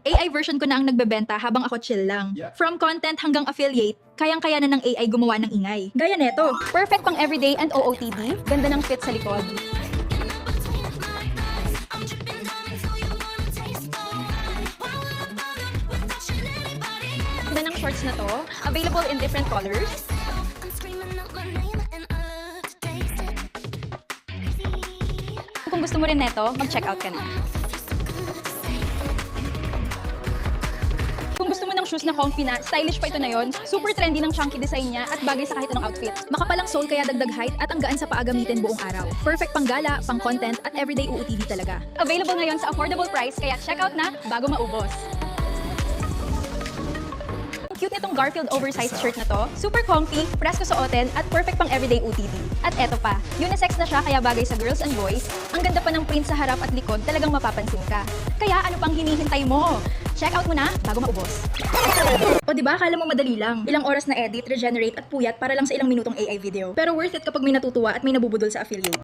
AI version ko na ang nagbebenta habang ako chill lang. Yeah. From content hanggang affiliate, kayang-kaya na ng AI gumawa ng ingay. Gaya neto. Perfect pang everyday and OOTD. Ganda ng fit sa likod. Ganda ng shorts na to. Available in different colors. Kung gusto mo rin neto, mag-check out ka na. Kung gusto mo ng shoes na comfy na, stylish pa ito na yon, super trendy ng chunky design niya at bagay sa kahit anong outfit. Makapalang sole kaya dagdag height at ang gaan sa paa gamitin buong araw. Perfect pang gala, pang content at everyday UOTD talaga. Available ngayon sa affordable price, kaya check out na bago maubos. Cute nitong Garfield oversized shirt na to. Super comfy, presko suotin, at perfect pang everyday UTD. At eto pa, unisex na siya kaya bagay sa girls and boys. Ang ganda pa ng print sa harap at likod, talagang mapapansin ka. Kaya ano pang hinihintay mo? Check out mo na bago maubos. O diba, akala mo madali lang. Ilang oras na edit, regenerate at puyat para lang sa ilang minutong AI video. Pero worth it kapag may natutuwa at may nabubudol sa affiliate.